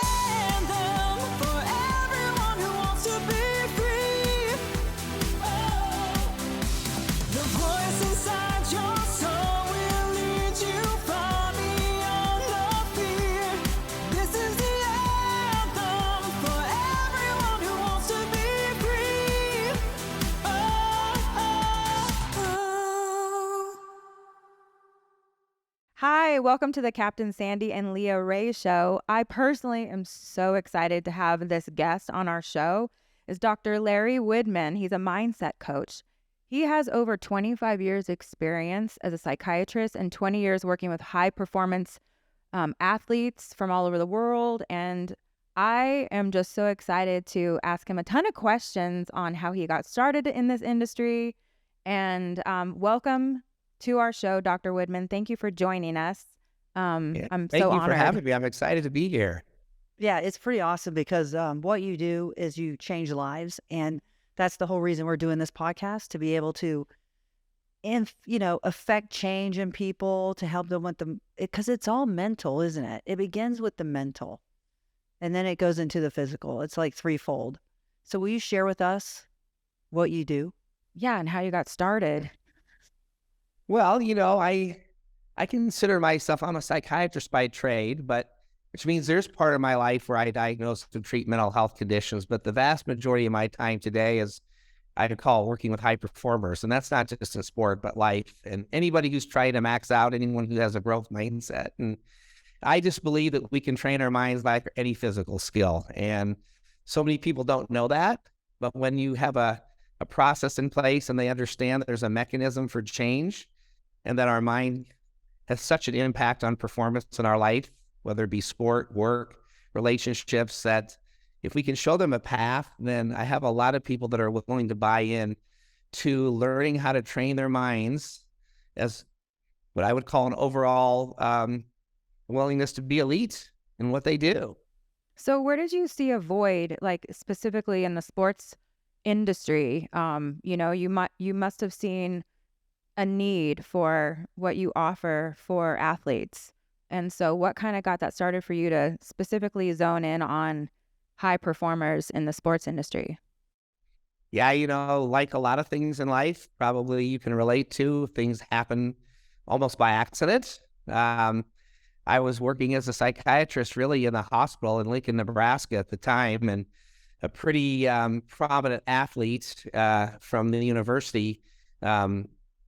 anthem for everyone who wants to be free. Oh, the voice inside your soul will lead you far beyond the fear. This is the anthem for everyone who wants to be free. Oh. Hi, welcome to the Captain Sandy and Leah Ray Show. I personally am so excited to have this guest on our show. Is Dr. Larry Woodman. He's a mindset coach. He has over 25 years experience as a psychiatrist and 20 years working with high performance athletes from all over the world. And I am just so excited to ask him a ton of questions on how he got started in this industry. And welcome to our show, Dr. Woodman. Thank you for joining us. I'm Thank so you honored. for having me. I'm excited to be here. Yeah, it's pretty awesome because what you do is you change lives. And that's the whole reason we're doing this podcast, to be able to, affect change in people, to help them with because it's all mental, isn't it? It begins with the mental and then it goes into the physical. It's like threefold. So will you share with us what you do? Yeah, and how you got started. Well, I consider myself, I'm a psychiatrist by trade, which means there's part of my life where I diagnose and treat mental health conditions. But the vast majority of my time today is, I call, working with high performers. And that's not just in sport, but life. And anybody who's trying to max out, anyone who has a growth mindset. And I just believe that we can train our minds like any physical skill. And so many people don't know that. But when you have a process in place and they understand that there's a mechanism for change and that our mind has such an impact on performance in our life, whether it be sport, work, relationships, that if we can show them a path, then I have a lot of people that are willing to buy in to learning how to train their minds as what I would call an overall willingness to be elite in what they do. So where did you see a void, like specifically in the sports industry? You must have seen a need for what you offer for athletes. And so what kind of got that started for you to specifically zone in on high performers in the sports industry? Yeah, like a lot of things in life, probably you can relate to, things happen almost by accident. I was working as a psychiatrist really in a hospital in Lincoln, Nebraska at the time, and a pretty prominent athlete from the university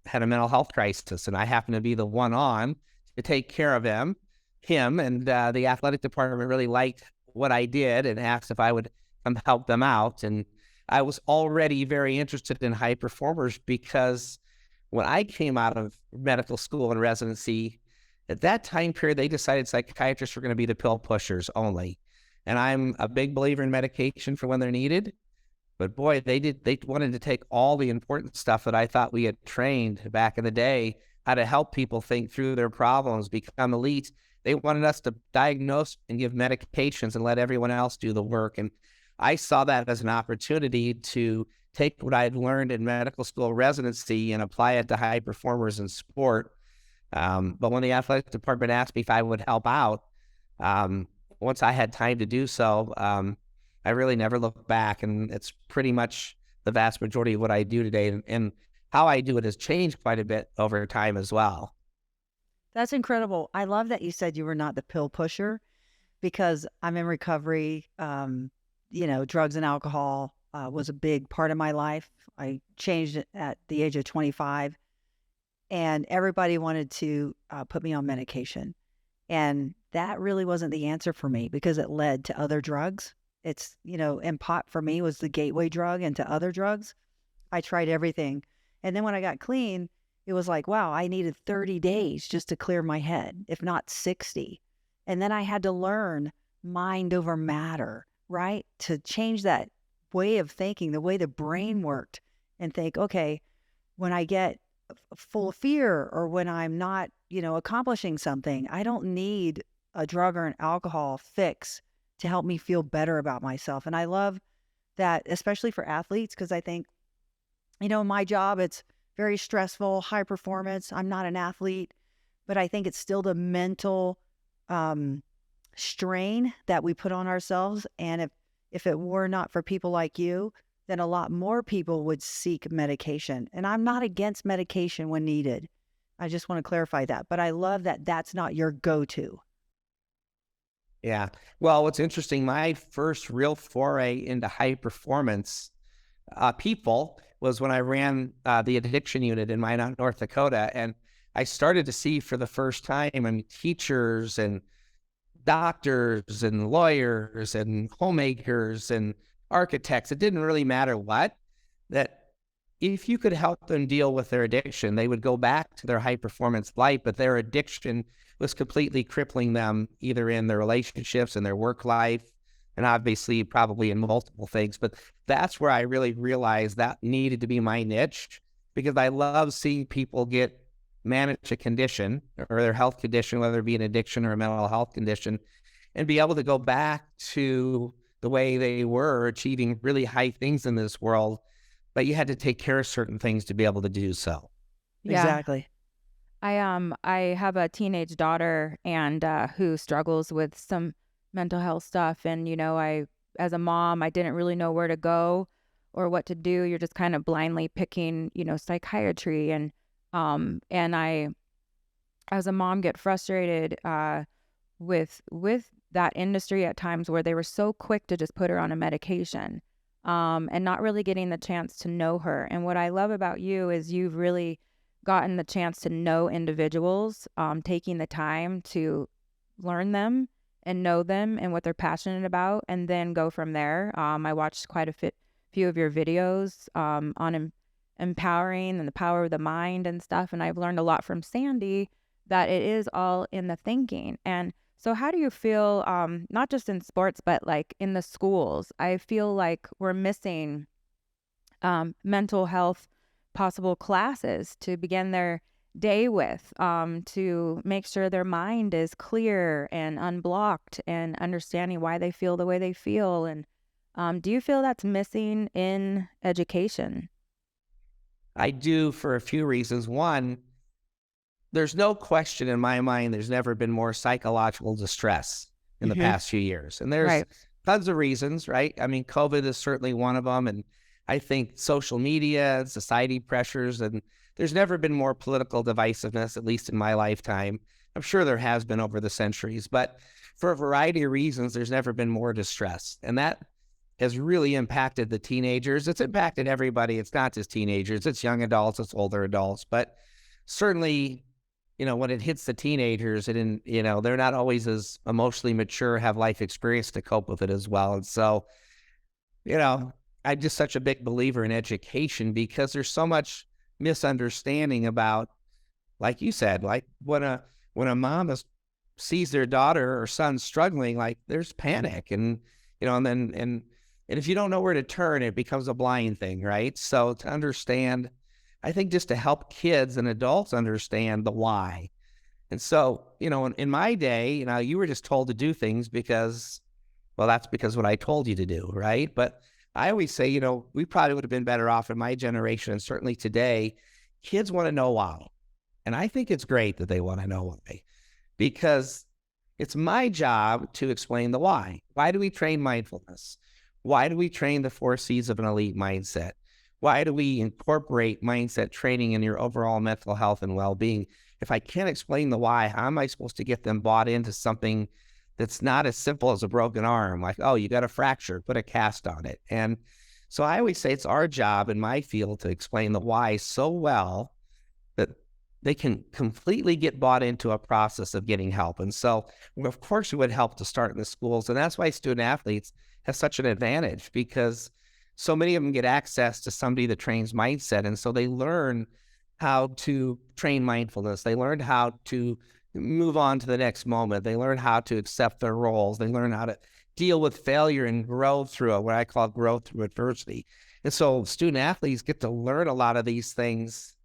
had a mental health crisis, and I happened to be the one on to take care of him, and the athletic department really liked what I did and asked if I would come help them out. And I was already very interested in high performers because when I came out of medical school and residency, at that time period, they decided psychiatrists were going to be the pill pushers only. And I'm a big believer in medication for when they're needed. But boy, they wanted to take all the important stuff that I thought we had trained back in the day, how to help people think through their problems, become elite. They wanted us to diagnose and give medications and let everyone else do the work. And I saw that as an opportunity to take what I had learned in medical school residency and apply it to high performers in sport. But when the athletic department asked me if I would help out, once I had time to do so, I really never looked back. And it's pretty much the vast majority of what I do today. And how I do it has changed quite a bit over time as well. That's incredible. I love that you said you were not the pill pusher, because I'm in recovery. Drugs and alcohol was a big part of my life. I changed it at the age of 25, and everybody wanted to put me on medication. And that really wasn't the answer for me because it led to other drugs. And pot for me was the gateway drug into other drugs. I tried everything. And then when I got clean, it was like, wow, I needed 30 days just to clear my head, if not 60. And then I had to learn mind over matter, right? To change that way of thinking, the way the brain worked, and think, okay, when I get full of fear or when I'm not, accomplishing something, I don't need a drug or an alcohol fix to help me feel better about myself. And I love that, especially for athletes, because I think, my job, it's very stressful, high performance. I'm not an athlete, but I think it's still the mental strain that we put on ourselves. And if it were not for people like you, then a lot more people would seek medication. And I'm not against medication when needed. I just want to clarify that. But I love that that's not your go-to. Yeah. Well, what's interesting, my first real foray into high performance people was when I ran the addiction unit in Minot, North Dakota. And I started to see for the first time, I mean, teachers and doctors and lawyers and homemakers and architects, it didn't really matter what, that if you could help them deal with their addiction, they would go back to their high performance life, but their addiction was completely crippling them either in their relationships and their work life, and obviously probably in multiple things. But that's where I really realized that needed to be my niche, because I love seeing people manage a condition or their health condition, whether it be an addiction or a mental health condition, and be able to go back to the way they were achieving really high things in this world. But you had to take care of certain things to be able to do so. Yeah. Exactly. I have a teenage daughter and who struggles with some mental health stuff. And, you know, as a mom, I didn't really know where to go or what to do. You're just kind of blindly picking, you know, psychiatry. And I, as a mom, get frustrated with that industry at times where they were so quick to just put her on a medication and not really getting the chance to know her. And what I love about you is you've really gotten the chance to know individuals, taking the time to learn them and know them and what they're passionate about, and then go from there. I watched quite a few of your videos on empowering and the power of the mind and stuff, and I've learned a lot from Sandy that it is all in the thinking. And so how do you feel, not just in sports, but like in the schools? I feel like we're missing mental health possible classes to begin their day with, to make sure their mind is clear and unblocked and understanding why they feel the way they feel. And do you feel that's missing in education? I do, for a few reasons. One, there's no question in my mind there's never been more psychological distress in the past few years. And there's Right. tons of reasons, right? I mean, COVID is certainly one of them. And I think social media and society pressures, and there's never been more political divisiveness, at least in my lifetime. I'm sure there has been over the centuries, but for a variety of reasons, there's never been more distress. And that has really impacted the teenagers. It's impacted everybody. It's not just teenagers, it's young adults, it's older adults. But certainly, you know, when it hits the teenagers, you know, they're not always as emotionally mature, have life experience to cope with it as well. And so, you know, I'm just such a big believer in education, because there's so much misunderstanding about, like you said, like when a mom sees their daughter or son struggling, like there's panic, and you know, and if you don't know where to turn, it becomes a blind thing, right? So to understand, I think just to help kids and adults understand the why. And so, you know, in my day, you know, you were just told to do things because, well, that's because what I told you to do, right? But I always say, you know, we probably would have been better off in my generation, and certainly today, kids want to know why. And I think it's great that they want to know why, because it's my job to explain the why. Why do we train mindfulness? Why do we train the 4 C's of an elite mindset? Why do we incorporate mindset training in your overall mental health and well-being? If I can't explain the why, how am I supposed to get them bought into something that's not as simple as a broken arm? Like, oh, you got a fracture, put a cast on it. And so I always say it's our job in my field to explain the why so well that they can completely get bought into a process of getting help. And so, of course, it would help to start in the schools. And that's why student athletes have such an advantage, because so many of them get access to somebody that trains mindset. And so they learn how to train mindfulness. They learn how to move on to the next moment. They learn how to accept their roles. They learn how to deal with failure and grow through it, what I call growth through adversity. And so student athletes get to learn a lot of these things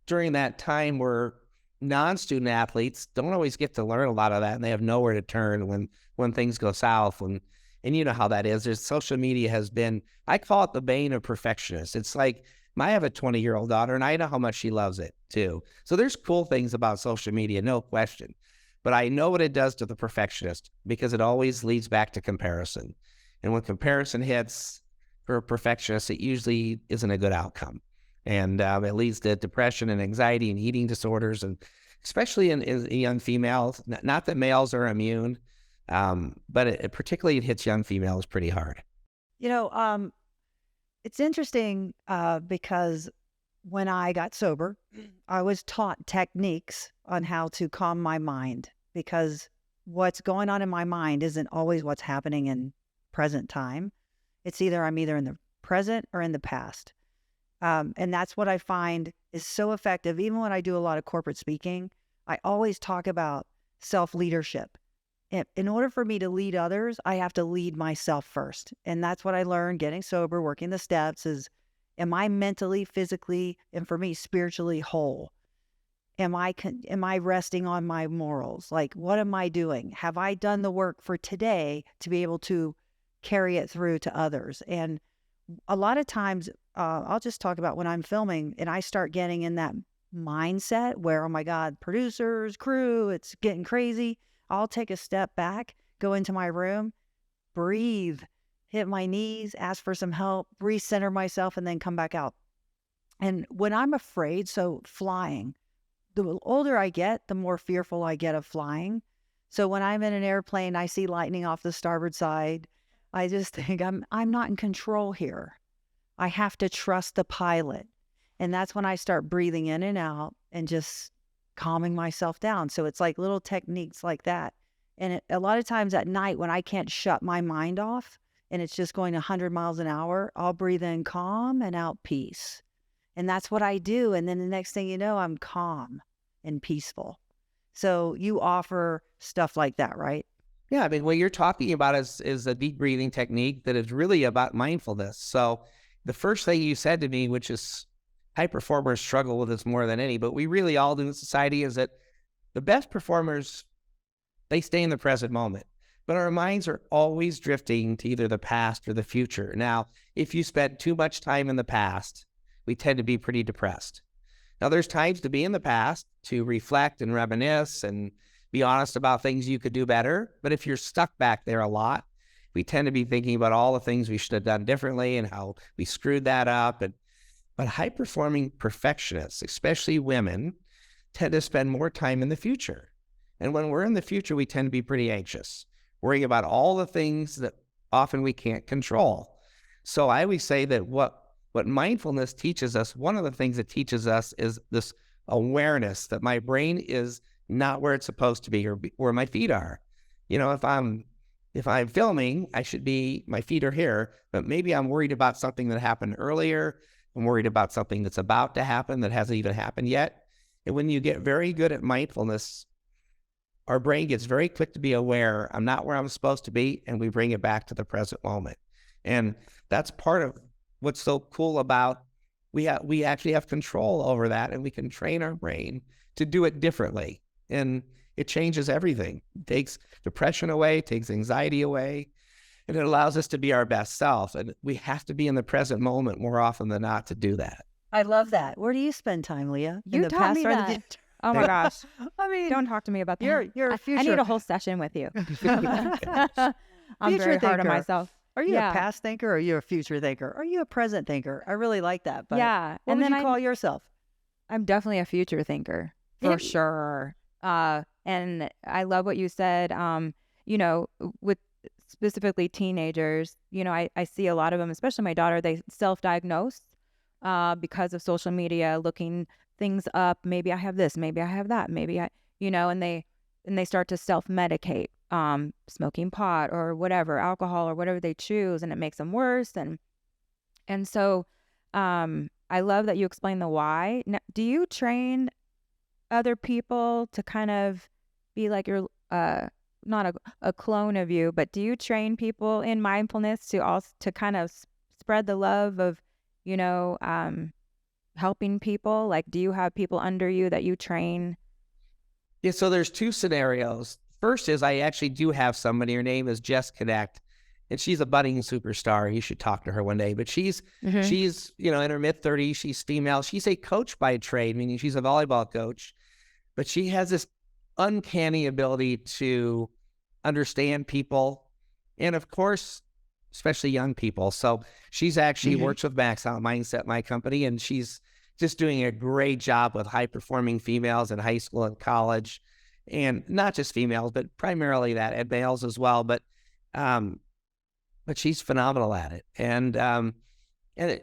during that time where non-student athletes don't always get to learn a lot of that, and they have nowhere to turn when things go south. And you know how that is. There's social media has been, I call it the bane of perfectionists. It's like, I have a 20-year-old daughter, and I know how much she loves it too. So there's cool things about social media, no question. But I know what it does to the perfectionist because it always leads back to comparison. And when comparison hits for a perfectionist, it usually isn't a good outcome. And it leads to depression and anxiety and eating disorders, and especially in young females. Not that males are immune, but particularly it hits young females pretty hard. It's interesting because when I got sober, I was taught techniques on how to calm my mind, because what's going on in my mind isn't always what's happening in present time. I'm either in the present or in the past. And that's what I find is so effective. Even when I do a lot of corporate speaking, I always talk about self-leadership. In order for me to lead others, I have to lead myself first. And that's what I learned getting sober, working the steps is, am I mentally, physically, and for me, spiritually whole? Am I resting on my morals? Like, what am I doing? Have I done the work for today to be able to carry it through to others? And a lot of times, I'll just talk about when I'm filming and I start getting in that mindset where, oh my God, producers, crew, it's getting crazy. I'll take a step back, go into my room, breathe, hit my knees, ask for some help, recenter myself, and then come back out. And when I'm afraid, so flying, the older I get, the more fearful I get of flying. So when I'm in an airplane, I see lightning off the starboard side, I just think I'm not in control here. I have to trust the pilot. And that's when I start breathing in and out and just calming myself down. So it's like little techniques like that. And a lot of times at night when I can't shut my mind off and it's just going 100 miles an hour, I'll breathe in calm and out peace. And that's what I do. And then the next thing you know, I'm calm and peaceful. So you offer stuff like that, right? Yeah, I mean, what you're talking about is a deep breathing technique that is really about mindfulness. So the first thing you said to me, which is high performers struggle with this more than any, but we really all do in society, is that the best performers, they stay in the present moment. But our minds are always drifting to either the past or the future. Now, if you spend too much time in the past, we tend to be pretty depressed. Now, there's times to be in the past, to reflect and reminisce and be honest about things you could do better. But if you're stuck back there a lot, we tend to be thinking about all the things we should have done differently and how we screwed that up. But high-performing perfectionists, especially women, tend to spend more time in the future. And when we're in the future, we tend to be pretty anxious, worrying about all the things that often we can't control. So I always say that what mindfulness teaches us, one of the things it teaches us is this awareness that my brain is not where it's supposed to be or where my feet are. You know, if I'm filming, my feet are here, but maybe I'm worried about something that happened earlier. I'm worried about something that's about to happen that hasn't even happened yet. And when you get very good at mindfulness, our brain gets very quick to be aware, I'm not where I'm supposed to be, and we bring it back to the present moment. And that's part of what's so cool about we actually have control over that, and we can train our brain to do it differently. And it changes everything. It takes depression away, takes anxiety away, and it allows us to be our best self. And we have to be in the present moment more often than not to do that. I love that. Where do you spend time, Leah? You taught me that. Oh my gosh. I mean, Don't talk to me about that. you're a future. I need a whole session with you. I'm Future very hard on thinker. myself. Are you Yeah. a past thinker or are you a future thinker? Are you a present thinker? I really like that. But Yeah. what And would then you call yourself? I'm definitely a future thinker for It- sure. And I love what you said, with specifically teenagers, I see a lot of them, especially my daughter, they self-diagnose because of social media, looking things up. Maybe I have this, maybe I have that, and they start to self-medicate, smoking pot or whatever, alcohol or whatever they choose, and it makes them worse. And so I love that you explain the why. Now, do you train other people to kind of be like your not a clone of you, but do you train people in mindfulness to kind of spread the love of helping people? Like, do you have people under you that you train? Yeah, so there's two scenarios. First is I actually do have somebody, her name is Jess Connect, and she's a budding superstar. You should talk to her one day. But she's in her mid-30s. She's female. She's a coach by trade, meaning she's a volleyball coach. But she has this uncanny ability to understand people, and of course, especially young people. So she's actually works with Max Out Mindset, my company, and she's just doing a great job with high-performing females in high school and college, and not just females, but primarily that, and males as well. But she's phenomenal at it, and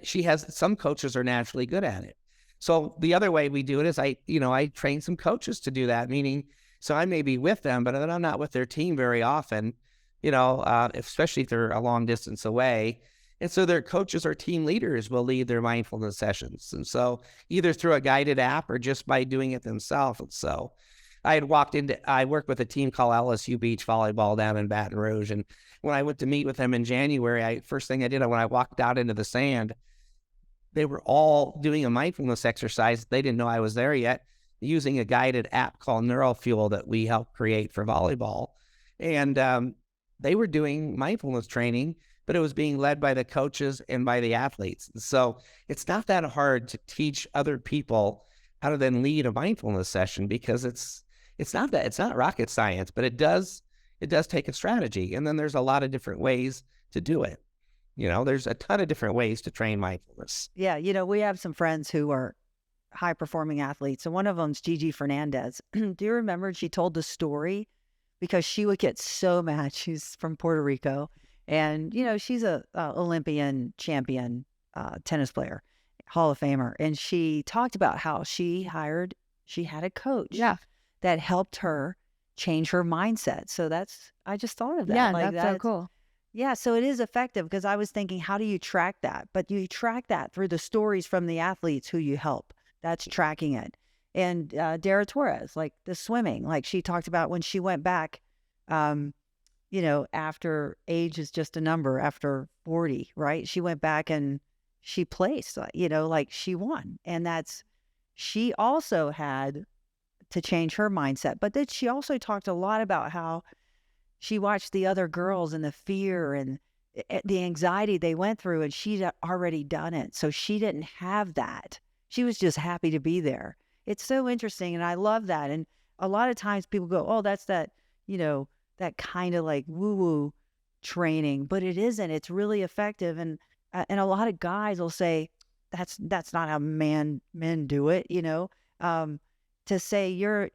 she has some coaches are naturally good at it. So the other way we do it is I train some coaches to do that, meaning so I may be with them, but I'm not with their team very often, especially if they're a long distance away. And so their coaches or team leaders will lead their mindfulness sessions. And so either through a guided app or just by doing it themselves. And so I worked with a team called LSU Beach Volleyball down in Baton Rouge. And when I went to meet with them in January, first thing I did when I walked out into the sand, they were all doing a mindfulness exercise. They didn't know I was there yet, using a guided app called NeuroFuel that we helped create for volleyball. And they were doing mindfulness training, but it was being led by the coaches and by the athletes. So it's not that hard to teach other people how to then lead a mindfulness session, because it's not rocket science, but it does take a strategy. And then there's a lot of different ways to do it. There's a ton of different ways to train mindfulness. Yeah, we have some friends who are high-performing athletes, and one of them's Gigi Fernandez. Do you remember she told the story? Because she would get so mad. She's from Puerto Rico, and, she's a Olympian champion tennis player, Hall of Famer. And she talked about how she had a coach that helped her change her mindset. So I just thought of that. Yeah, that's so cool. Yeah, so it is effective, because I was thinking, how do you track that? But you track that through the stories from the athletes who you help. That's tracking it. And Dara Torres, like the swimming, like she talked about when she went back, after age is just a number, after 40, right? She went back and she placed, like she won. And she also had to change her mindset. But then she also talked a lot about how she watched the other girls and the fear and the anxiety they went through, and she'd already done it. So she didn't have that. She was just happy to be there. It's so interesting, and I love that. And a lot of times people go, oh, that's that, that kind of like woo-woo training, but it isn't. It's really effective. And a lot of guys will say, that's not how men do it, to say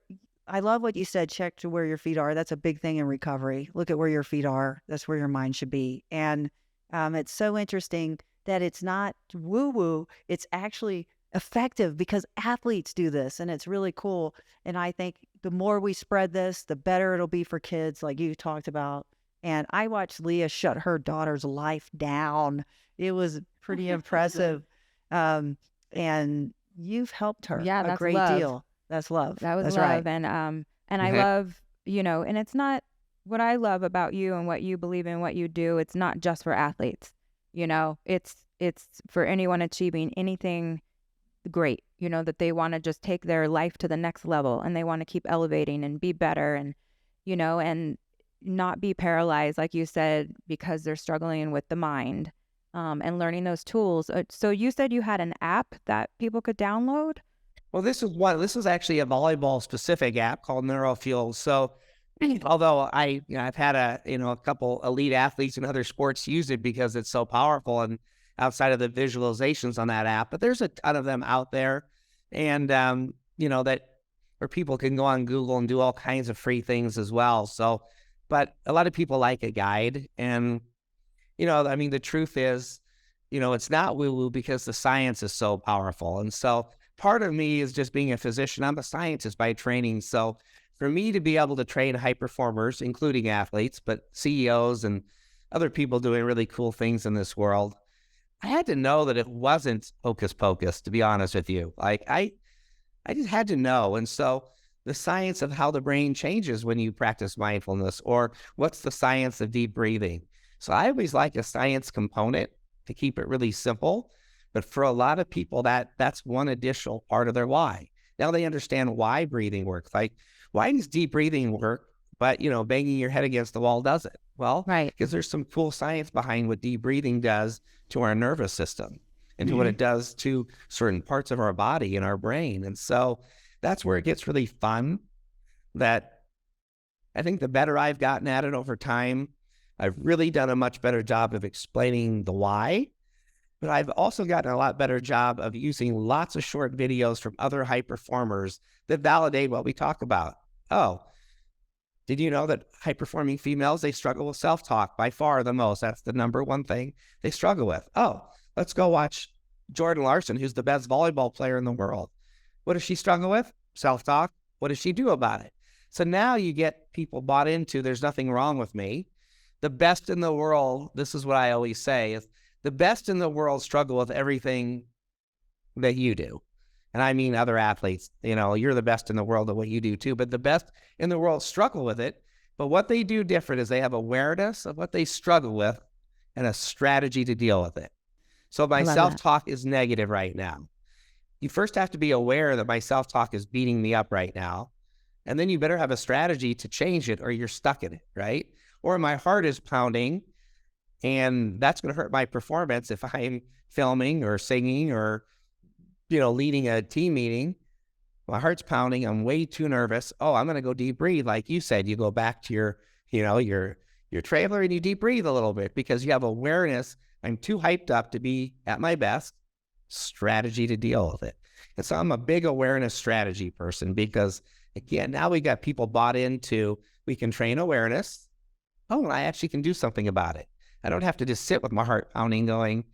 I love what you said, check to where your feet are. That's a big thing in recovery. Look at where your feet are. That's where your mind should be. And it's so interesting that it's not woo-woo. It's actually effective, because athletes do this, and it's really cool. And I think the more we spread this, the better it'll be for kids, like you talked about. And I watched Leah shut her daughter's life down. It was pretty impressive. And you've helped her a great deal. That's love. That was That's love. right. And I love, and it's not what I love about you and what you believe in, what you do. It's not just for athletes, it's for anyone achieving anything great, that they want to just take their life to the next level, and they want to keep elevating and be better, and, and not be paralyzed, like you said, because they're struggling with the mind, and learning those tools. So you said you had an app that people could download? Well, this is actually a volleyball specific app called NeuroFuel. So although I've had a couple elite athletes in other sports use it because it's so powerful, and outside of the visualizations on that app, but there's a ton of them out there, and that where people can go on Google and do all kinds of free things as well. So, but a lot of people like a guide, and the truth is, it's not woo-woo, because the science is so powerful. And so part of me is just being a physician. I'm a scientist by training. So for me to be able to train high performers, including athletes, but CEOs and other people doing really cool things in this world, I had to know that it wasn't hocus pocus, to be honest with you. Like I just had to know. And so the science of how the brain changes when you practice mindfulness, or what's the science of deep breathing. So I always like a science component to keep it really simple. But for a lot of people, that's one additional part of their why. Now they understand why breathing works. Like, why does deep breathing work, but, banging your head against the wall doesn't? Well, right, because there's some cool science behind what deep breathing does to our nervous system and to what it does to certain parts of our body and our brain. And so that's where it gets really fun. that I think the better I've gotten at it over time, I've really done a much better job of explaining the why, but I've also gotten a lot better job of using lots of short videos from other high performers that validate what we talk about. Oh, did you know that high-performing females, they struggle with self-talk by far the most? That's the number one thing they struggle with. Oh, let's go watch Jordan Larson, who's the best volleyball player in the world. What does she struggle with? Self-talk. What does she do about it? So now you get people bought into, there's nothing wrong with me. The best in the world, this is what I always say, is the best in the world struggle with everything that you do. And I mean other athletes, you're the best in the world at what you do too, but the best in the world struggle with it. But what they do different is they have awareness of what they struggle with and a strategy to deal with it. So my self-talk is negative right now. You first have to be aware that my self-talk is beating me up right now. And then you better have a strategy to change it or you're stuck in it, right? Or my heart is pounding and that's going to hurt my performance if I'm filming or singing or leading a team meeting. My heart's pounding. I'm way too nervous. Oh, I'm going to go deep breathe. Like you said, you go back to your trailer and you deep breathe a little bit because you have awareness. I'm too hyped up to be at my best. Strategy to deal with it. And so I'm a big awareness strategy person because again, now we got people bought into, we can train awareness. Oh, and I actually can do something about it. I don't have to just sit with my heart pounding going,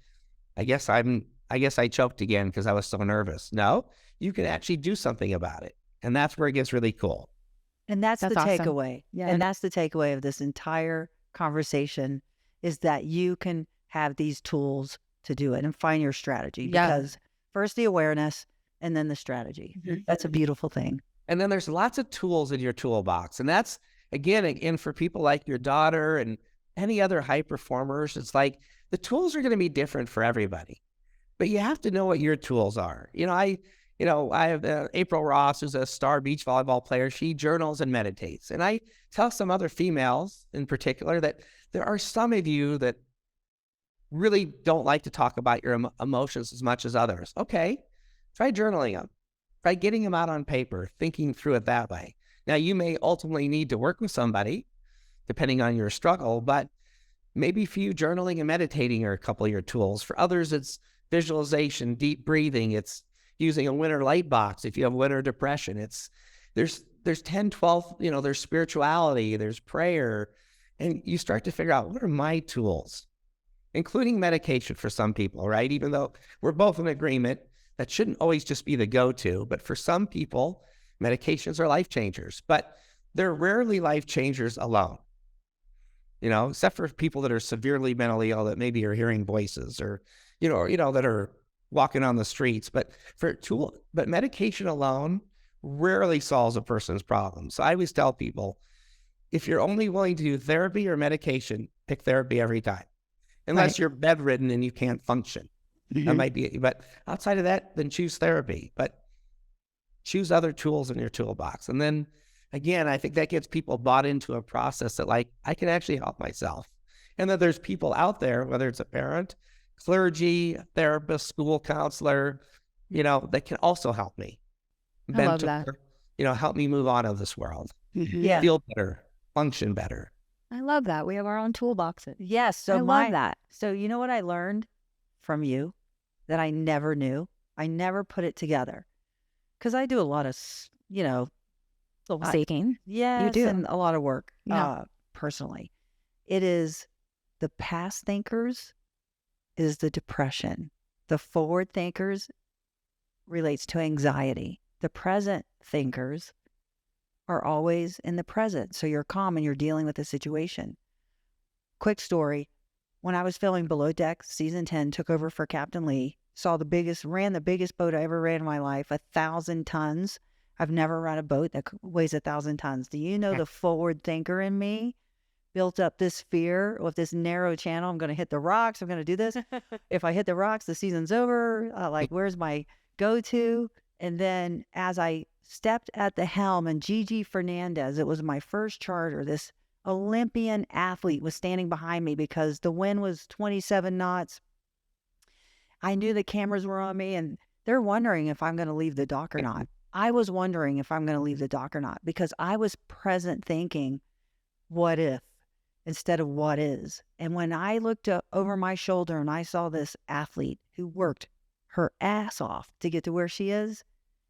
I guess I choked again because I was so nervous. No, you can actually do something about it. And that's where it gets really cool. And that's the awesome. takeaway. Yeah. And that's the takeaway of this entire conversation is that you can have these tools to do it and find your strategy. Because first the awareness and then the strategy. That's a beautiful thing. And then there's lots of tools in your toolbox. And that's, again, for people like your daughter and any other high performers, it's like the tools are going to be different for everybody. But you have to know what your tools are. I have April Ross, who's a star beach volleyball player. She journals and meditates. And I tell some other females in particular that there are some of you that really don't like to talk about your emotions as much as others. Okay, try journaling them. Try getting them out on paper, thinking through it that way. Now, you may ultimately need to work with somebody, depending on your struggle, but maybe for you, journaling and meditating are a couple of your tools. For others, it's visualization, deep breathing. It's using a winter light box. If you have winter depression, there's 10, 12, there's spirituality, there's prayer. And you start to figure out, what are my tools? Including medication for some people, right? Even though we're both in agreement, that shouldn't always just be the go-to. But for some people, medications are life changers. But they're rarely life changers alone. Except for people that are severely mentally ill that maybe are hearing voices or that are walking on the streets. But medication alone rarely solves a person's problem. So I always tell people, if you're only willing to do therapy or medication, pick therapy every time. Unless you're bedridden and you can't function. That might be, but outside of that, then choose therapy. But choose other tools in your toolbox. And then again, I think that gets people bought into a process that I can actually help myself. And that there's people out there, whether it's a parent, clergy, therapist, school counselor, that can also help me. I love that. Help me move on of this world. Yeah. Feel better, function better. I love that. We have our own toolboxes. Yes. So I love that. So you know what I learned from you that I never knew? I never put it together. Because I do a lot of, Seeking. yes, You do. and a lot of work Yeah. personally. It is the past thinkers is the depression. The forward thinkers relates to anxiety. The present thinkers are always in the present. So you're calm and you're dealing with the situation. Quick story. When I was filming Below Deck, season 10, took over for Captain Lee, ran the biggest boat I ever ran in my life, 1,000 tons. I've never run a boat that weighs 1,000 tons. Do you know the forward thinker in me built up this fear with this narrow channel? I'm going to hit the rocks. I'm going to do this. If I hit the rocks, the season's over. Where's my go-to? And then as I stepped at the helm, and Gigi Fernandez, it was my first charter, this Olympian athlete was standing behind me because the wind was 27 knots. I knew the cameras were on me and they're wondering if I'm going to leave the dock or not. I was wondering if I'm going to leave the dock or not, because I was present thinking, what if, instead of what is. And when I looked over my shoulder and I saw this athlete who worked her ass off to get to where she is,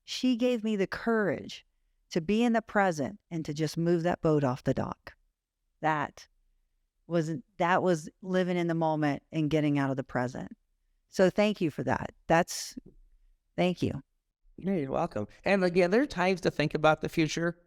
she gave me the courage to be in the present and to just move that boat off the dock. That was living in the moment and getting out of the present. So thank you for that. Thank you. Yeah, you're welcome. And again, there are times to think about the future,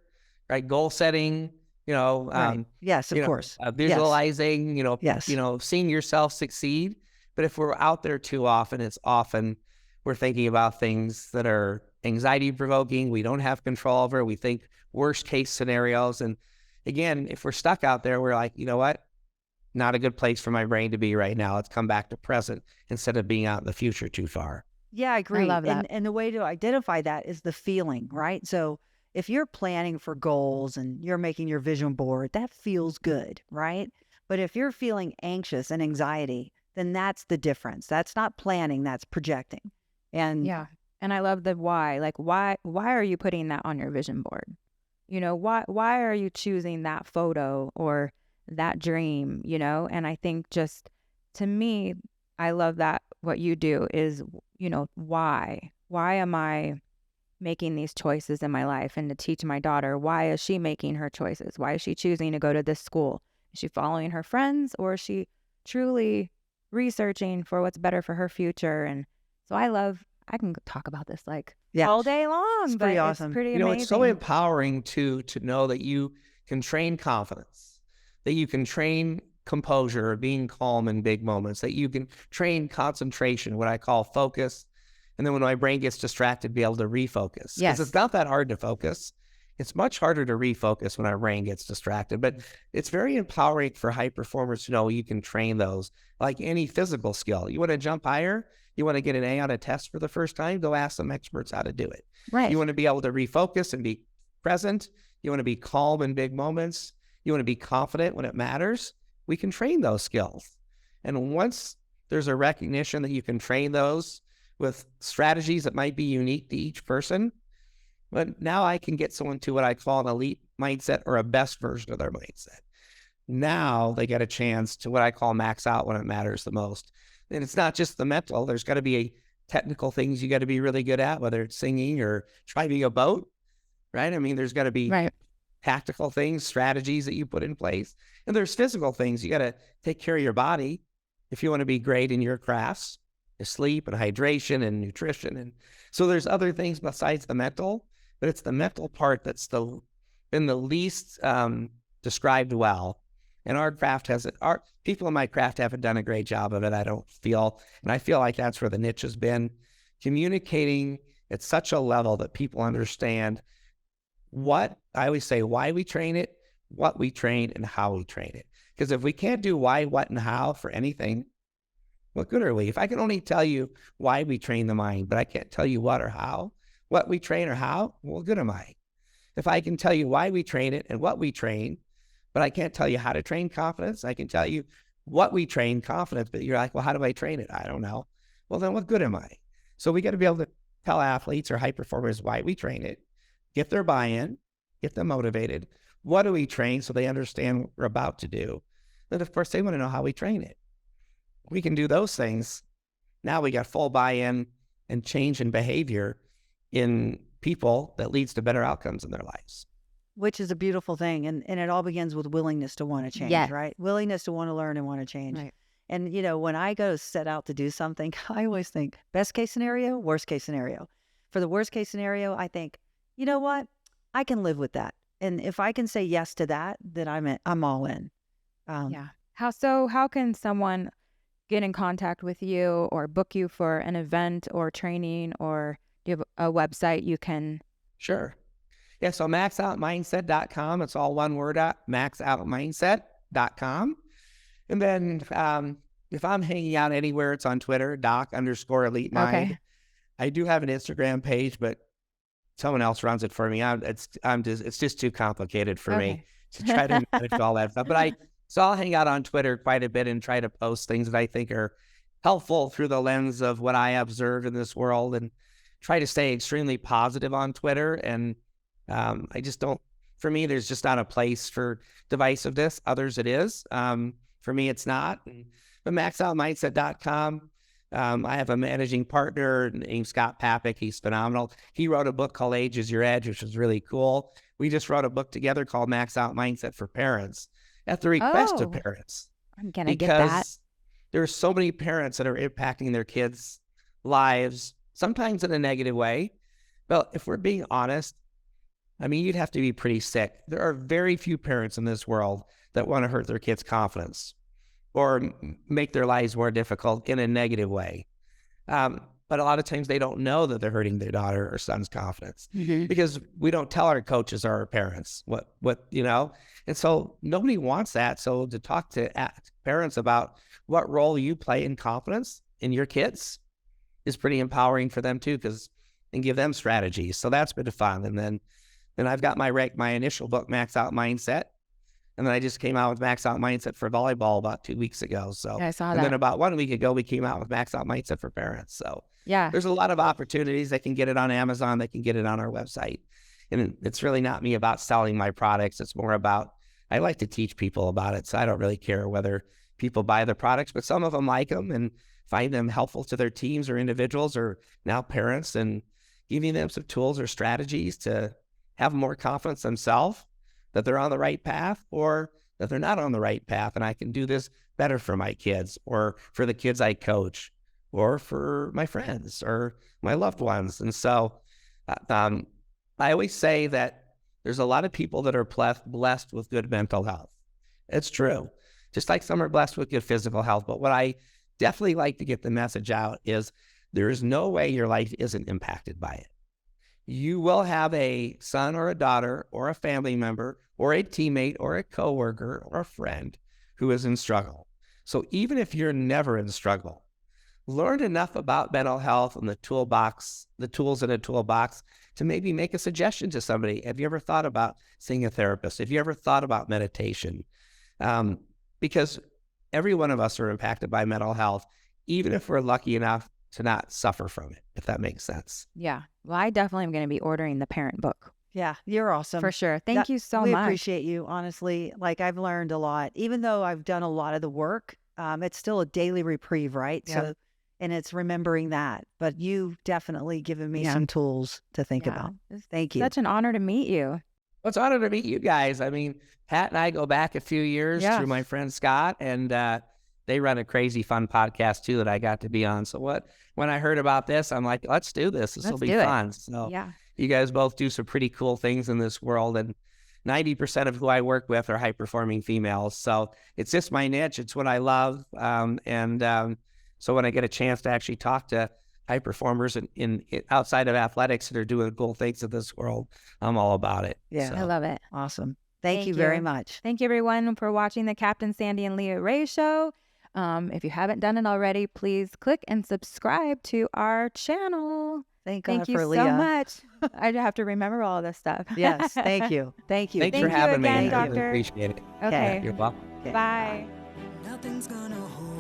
right? Goal setting, Right. Yes, of course. Yes. visualizing, Yes. seeing yourself succeed. But if we're out there too often, it's often we're thinking about things that are anxiety provoking. We don't have control over. We think worst case scenarios. And again, if we're stuck out there, we're like, you know what? Not a good place for my brain to be right now. Let's come back to present instead of being out in the future too far. Yeah, I agree. love that. And the way to identify that is the feeling, right? So if you're planning for goals and you're making your vision board, that feels good, right? But if you're feeling anxious and anxiety, then that's the difference. That's not planning, that's projecting. And Yeah. And I love the why. Like, why are you putting that on your vision board? Why are you choosing that photo or that dream, And I think just, to me, I love that what you do is, why? Why am I making these choices in my life? And to teach my daughter, why is she making her choices? Why is she choosing to go to this school? Is she following her friends, or is she truly researching for what's better for her future? And so I can talk about this like Yeah. all day long, It's but pretty it's awesome. pretty amazing. It's so empowering to know that you can train confidence, that you can train composure, or being calm in big moments, that you can train concentration, what I call focus. And then when my brain gets distracted, be able to refocus. Yes. Because it's not that hard to focus. It's much harder to refocus when our brain gets distracted. But it's very empowering for high performers to know you can train those like any physical skill. You want to jump higher? You want to get an A on a test for the first time? Go ask some experts how to do it. Right. You want to be able to refocus and be present. You want to be calm in big moments. You want to be confident when it matters. We can train those skills. And once there's a recognition that you can train those with strategies that might be unique to each person, but now I can get someone to what I call an elite mindset, or a best version of their mindset. Now they get a chance to what I call max out when it matters the most. And it's not just the mental. There's got to be technical things you got to be really good at, whether it's singing or driving a boat, right? I mean, there's got to be Right. tactical things, strategies that you put in place. And there's physical things. You got to take care of your body if you want to be great in your crafts, sleep and hydration and nutrition. And so there's other things besides the mental, but it's the mental part that's been the least described well. And our craft our people in my craft haven't done a great job of it, I don't feel. And I feel like that's where the niche has been, communicating at such a level that people understand I always say, why we train it, what we train, and how we train it. Because if we can't do why, what, and how for anything, what good are we? If I can only tell you why we train the mind, but I can't tell you what or how, what we train or how, what good am I? If I can tell you why we train it and what we train, but I can't tell you how to train confidence, I can tell you what we train confidence, but you're like, well, how do I train it? I don't know. Well, then what good am I? So we got to be able to tell athletes or high performers why we train it, get their buy-in, get them motivated. What do we train so they understand what we're about to do? Then, of course, they want to know how we train it. We can do those things. Now we got full buy-in and change in behavior in people that leads to better outcomes in their lives. Which is a beautiful thing. And it all begins with willingness to want to change, Yes. right? Willingness to want to learn and want to change. Right. And, when I go set out to do something, I always think best case scenario, worst case scenario. For the worst case scenario, I think, you know what? I can live with that. And if I can say yes to that, then I'm all in. Yeah. How can someone get in contact with you or book you for an event or training, or do you have a website you can? Sure. Yeah, so maxoutmindset.com. It's all one word, maxoutmindset.com. And then if I'm hanging out anywhere, it's on Twitter, doc_elite mind. Okay. I do have an Instagram page, but someone else runs it for me. It's just too complicated for me to try to manage all that stuff. But I'll hang out on Twitter quite a bit and try to post things that I think are helpful through the lens of what I observe in this world. And try to stay extremely positive on Twitter. And I just don't, for me, there's just not a place for divisiveness. Others it is. For me, it's not. But maxoutmindset.com, I have a managing partner named Scott Papik. He's phenomenal. He wrote a book called Age is Your Edge, which was really cool. We just wrote a book together called Max Out Mindset for Parents at the request of parents. I'm going to get that. Because there are so many parents that are impacting their kids' lives, sometimes in a negative way. But if we're being honest, I mean, you'd have to be pretty sick. There are very few parents in this world that want to hurt their kids' confidence or make their lives more difficult in a negative way. But a lot of times they don't know that they're hurting their daughter or son's confidence because we don't tell our coaches or our parents what, you know, and so nobody wants that. So to talk to parents about what role you play in confidence in your kids is pretty empowering for them too, and give them strategies. So that's been fun. And then I've got my initial book, Max Out Mindset. And then I just came out with Max Out Mindset for volleyball about 2 weeks ago. So I saw that. And then about 1 week ago, we came out with Max Out Mindset for parents. So yeah, there's a lot of opportunities. They can get it on Amazon. They can get it on our website. And it's really not me about selling my products. It's more about, I like to teach people about it. So I don't really care whether people buy the products, but some of them like them and find them helpful to their teams or individuals or now parents, and giving them some tools or strategies to have more confidence themselves that they're on the right path or that they're not on the right path. And I can do this better for my kids or for the kids I coach or for my friends or my loved ones. And so I always say that there's a lot of people that are blessed with good mental health. It's true. Just like some are blessed with good physical health. But what I definitely like to get the message out is there is no way your life isn't impacted by it. You will have a son or a daughter or a family member or a teammate or a coworker or a friend who is in struggle. So even if you're never in struggle, learn enough about mental health and the tools in a toolbox to maybe make a suggestion to somebody. Have you ever thought about seeing a therapist? Have you ever thought about meditation? Because every one of us are impacted by mental health, even if we're lucky enough to not suffer from it, if that makes sense. Yeah. Well, I definitely am going to be ordering the parent book. Yeah, you're awesome. For sure. Thank you so we much. We appreciate you, honestly. Like, I've learned a lot. Even though I've done a lot of the work, it's still a daily reprieve, right? Yeah. So, and it's remembering that. But you've definitely given me some tools to think about. Thank you. Such an honor to meet you. Well, it's an honor to meet you guys. I mean, Pat and I go back a few years through my friend Scott, and they run a crazy fun podcast too that I got to be on. So when I heard about this, I'm like, let's do this. This will be fun. So you guys both do some pretty cool things in this world. And 90% of who I work with are high-performing females. So it's just my niche. It's what I love. So when I get a chance to actually talk to high performers in outside of athletics that are doing cool things in this world, I'm all about it. Yeah, So. I love it. Awesome. Thank you very much. Thank you, everyone, for watching the Captain Sandy and Leah Ray Show. If you haven't done it already, please click and subscribe to our channel. Thank you for Leah. so much. I have to remember all this stuff. Yes, thank you. Thank you. Thanks for you having again, me. I Doctor. really appreciate it. Okay. You're welcome. Okay. Bye. Nothing's gonna hold